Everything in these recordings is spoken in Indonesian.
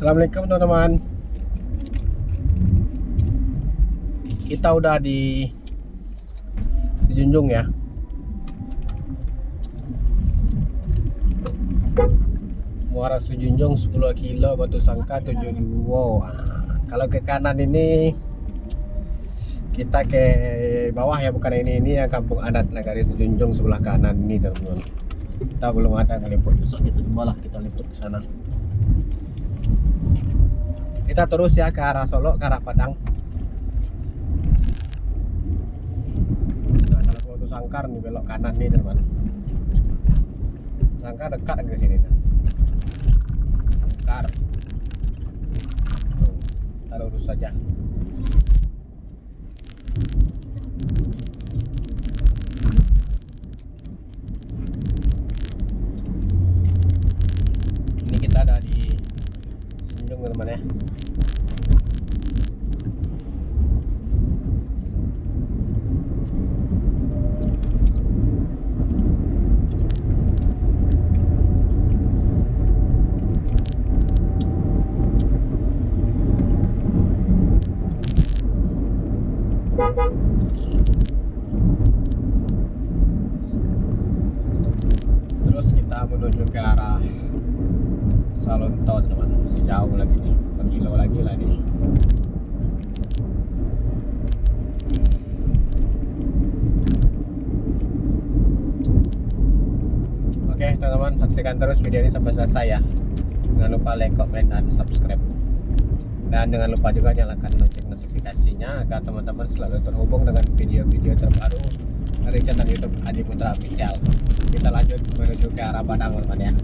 Assalamualaikum teman-teman. Kita udah di Sejunjung ya. Muara Sejunjung 10 kilo, Batu Sangka 72. Kalau ke kanan ini kita ke bawah ya, bukan ini yang kampung adat Nagari Sejunjung sebelah kanan ini teman-teman. Kita belum ada ngeliput, besok kita cobalah kita liput ke sana. Kita terus ya ke arah Solo, ke arah Padang. Nah, kalau Batu Sangkar nih belok kanan nih teman. Sangkar dekat dari sini. Sangkar. Kita lurus saja. Ini kita ada di Sejunjung teman-teman ya. Terus kita menuju ke arah Salonto teman-teman, masih jauh lagi nih, 4 kilo lagi lah nih. Oke teman-teman, saksikan terus video ini sampai selesai ya. Jangan lupa like, comment, dan subscribe. Dan jangan lupa juga nyalakan lonceng notifikasinya agar teman-teman selalu terhubung dengan video-video terbaru dari channel YouTube Adi Putra Official. Kita lanjut menuju ke arah Padang teman-teman ya.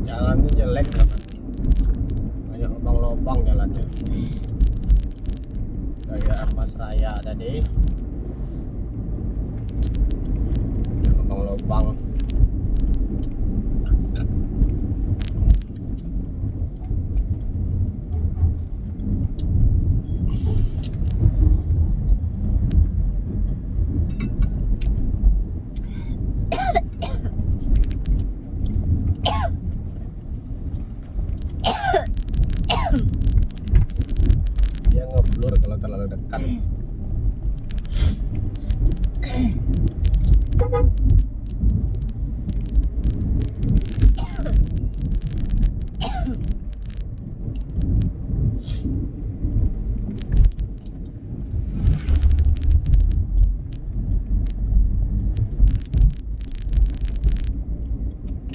Jalannya jelek banget, banyak lubang-lubang jalannya. Kayak Mas Raya tadi, lubang-lubang. Dia ngeblur kalau terlalu dekat.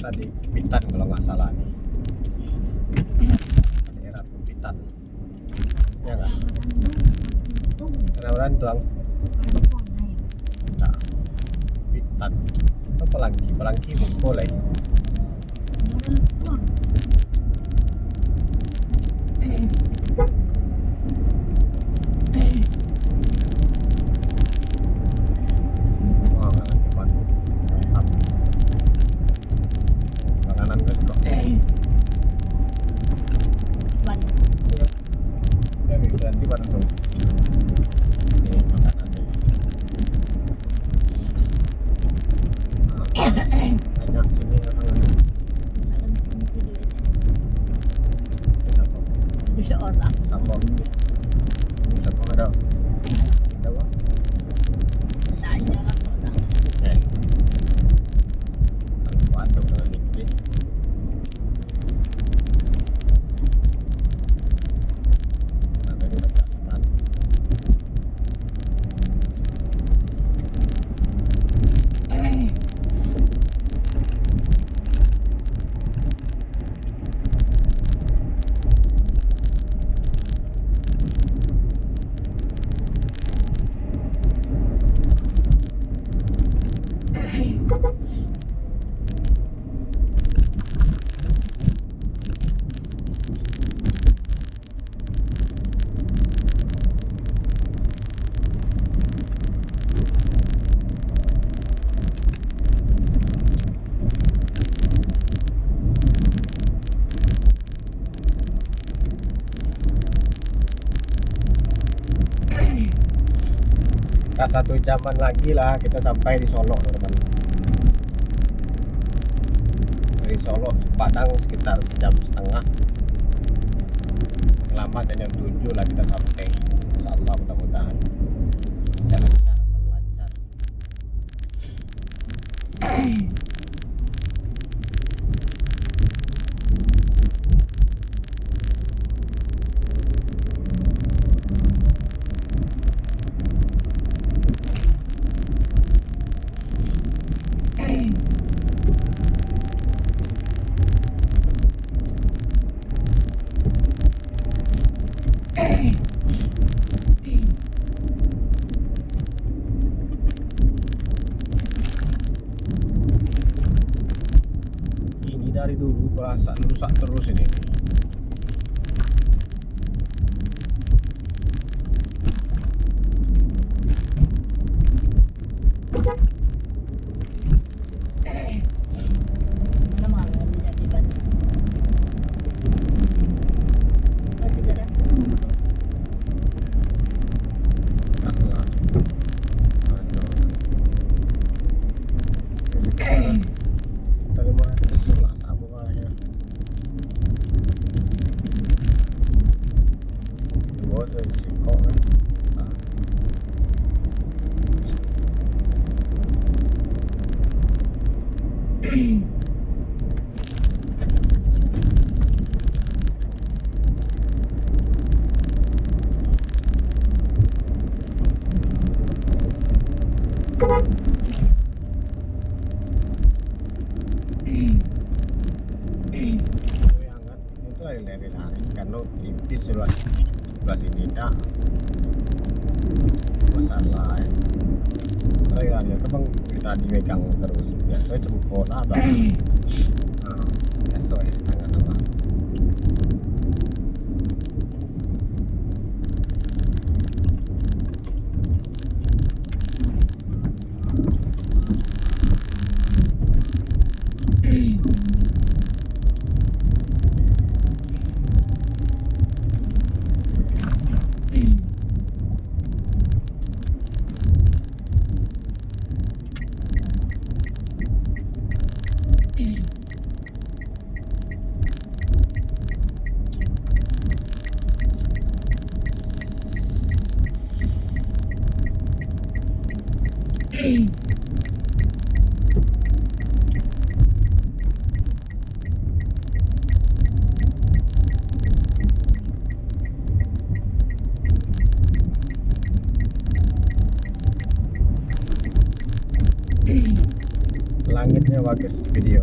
Tadi Kupitan kalau nggak salah nih, daerah Kupitan ya nggak? Kenapa tuang? Nah, Kupitan apa Pelangki boleh. Ganti langsung. Ini makanannya. Banyak sini orang. Bisa orang. Sampok. Sampok ada. Ada apa? Tanya orang. Sampok ada kalau ini. Ada dibataskan. sekitar 1 jaman lagi lah kita sampai di Solo teman-teman. Dari Solo Padang sekitar 1,5 jam. Selamat dan jam 7 lah kita sampai. Insyaallah mudah-mudahan jalan akan lancar. Ini dari dulu berasa rusak terus ini. Mana mahal jadi ban? Ke 300. Terima kasih lah sambungannya. Dua dari Singkong. Goyangan itu lari-lari karena tipis sebelah sini tak masalah ya. Lari-lari ya bang kita dipegang terus biasa jempol lah bang. Biasa ya tangan apa. Langitnya bagus video.